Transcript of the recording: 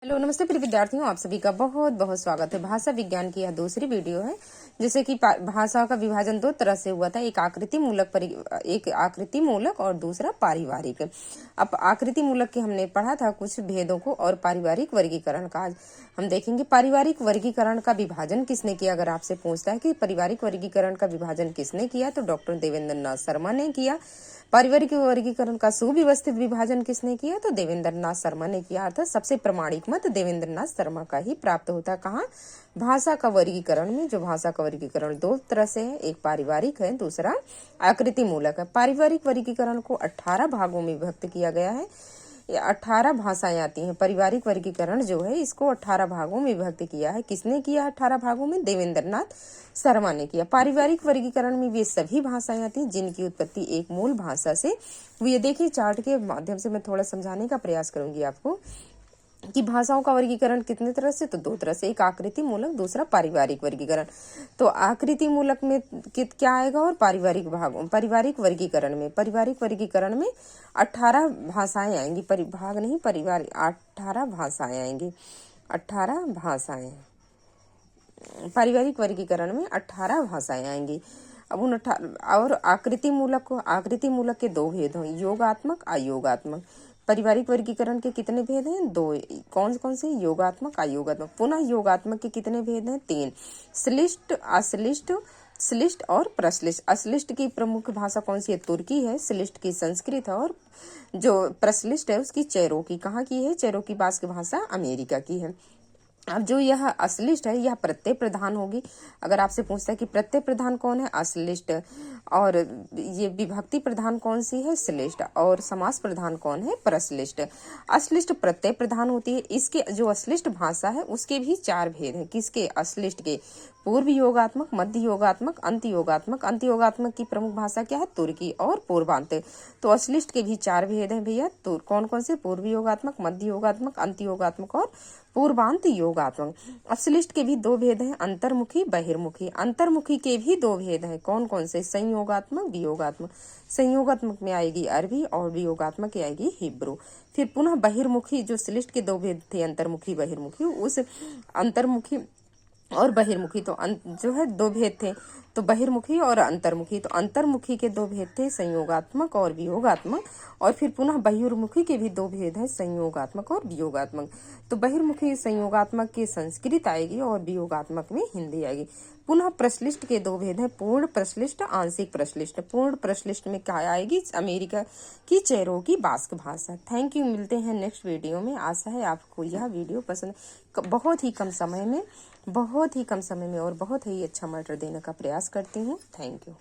Hello नमस्ते प्रिय विद्यार्थियों, आप सभी का बहुत बहुत स्वागत है। भाषा विज्ञान की यह दूसरी वीडियो है। जैसे कि भाषा का विभाजन दो तरह से हुआ था, एक आकृति मूलक और दूसरा पारिवारिक। अब आकृति मूलक के हमने पढ़ा था कुछ भेदों को, और पारिवारिक वर्गीकरण का आज हम देखेंगे। पारिवारिक वर्गीकरण का विभाजन किसने किया? अगर आपसे पूछता है कि पारिवारिक वर्गीकरण का विभाजन किसने किया, तो डॉक्टर देवेंद्र नाथ शर्मा ने किया। पारिवारिक वर्गीकरण का सुव्यवस्थित विभाजन किसने किया? तो देवेंद्र नाथ शर्मा ने किया। अर्थात सबसे प्रमाणिक मत देवेंद्र नाथ शर्मा का ही प्राप्त होता है। कहाँ? भाषा का वर्गीकरण में। जो भाषा का वर्गीकरण दो तरह से है, एक पारिवारिक है, दूसरा आकृति मूलक है। पारिवारिक वर्गीकरण को 18 भागों में विभक्त किया गया है। 18 भाषाएं आती हैं। पारिवारिक वर्गीकरण जो है इसको 18 भागों में विभक्त किया है। किसने किया? 18 भागों में देवेंद्र नाथ शर्मा ने किया। पारिवारिक वर्गीकरण में वे सभी भाषाएं आती हैं जिनकी उत्पत्ति एक मूल भाषा से हुई है। देखिए, चार्ट के माध्यम से मैं थोड़ा समझाने का प्रयास करूंगी आपको कि भाषाओं का वर्गीकरण कितने तरह से, तो दो तरह से, एक आकृति मूलक, दूसरा पारिवारिक वर्गीकरण। तो आकृति मूलक में क्या आएगा और पारिवारिक वर्गीकरण में 18 भाषाएं आएंगी। परिभाग नहीं, परिवार 18 भाषाएं आएंगी। 18 भाषाएं पारिवारिक वर्गीकरण में 18 भाषाएं आएंगी। अब उन और आकृति मूलक के दो भेद हैं, योगात्मक, अयोगात्मक। पारिवारिक वर्गीकरण के कितने भेद हैं? दो। कौन कौन से? योगात्मक, अयोगात्मक। पुनः योगात्मक के कितने भेद हैं? 3, श्लिष्ट, अश्लिष्ट, श्लिष्ट और प्रश्लिष्ट। अश्लिष्ट की प्रमुख भाषा कौन सी है? तुर्की है। श्लिष्ट की संस्कृत है, और जो प्रश्लिष्ट है उसकी चेरोकी। कहाँ की है? चेरोकी बास्क भाषा अमेरिका की है। अब जो यह अश्लिष्ट है यह प्रत्यय प्रधान होगी। अगर आपसे पूछता है कि प्रत्यय प्रधान कौन है? अश्लिष्ट। और ये विभक्ति प्रधान कौन सी है? श्लिष्ट। और समास प्रधान कौन है? प्रश्लिष्ट। अश्लिष्ट प्रत्यय प्रधान होती है। इसके जो अश्लिष्ट भाषा है उसके भी 4 भेद हैं। किसके? अश्लिष्ट के। पूर्व योगात्मक, मध्य योगात्मक, अंत योगात्मक। अंत योगात्मक की प्रमुख भाषा क्या है? तुर्की और पूर्वांत। तो अश्लिष्ट के भी 4 भेद हैं भैया। तो कौन कौन से? पूर्व योगात्मक, मध्य योगात्मक, अंत योगात्मक और पूर्वांत योगात्मक। अश्लिष्ट के भी 2 भेद हैं, अंतर्मुखी, बहिर्मुखी। अंतर्मुखी के भी 2 भेद हैं। कौन कौन से? संयोगात्मक, वियोगात्मक। संयोगात्मक में आएगी अरबी और वियोगात्मक में आएगी हिब्रू। फिर पुनः बहिर्मुखी, जो श्लिष्ट के 2 भेद थे, अंतर्मुखी, बहिर्मुखी, उस अंतर्मुखी और बहिर्मुखी तो जो है 2 भेद थे, तो बहिर्मुखी और अंतर्मुखी। तो अंतर्मुखी के 2 भेद थे, संयोगात्मक और वियोगात्मक। और फिर पुनः बहिर्मुखी के भी 2 भेद हैं, संयोगात्मक और वियोगात्मक। तो बहिर्मुखी संयोगात्मक की संस्कृत आएगी और वियोगात्मक में हिंदी आएगी। पुनः प्रश्लिष्ट के 2 भेद हैं, पूर्ण प्रश्लिष्ट, आंशिक प्रश्लिष्ट। पूर्ण प्रश्लिष्ट में क्या आएगी? अमेरिका की चेरोकी बास्क भाषा। Thank you. मिलते हैं नेक्स्ट वीडियो में। आशा है आपको यह वीडियो पसंद। बहुत ही कम समय में और बहुत ही अच्छा मैटर देने का प्रयास करती हूँ। Thank you.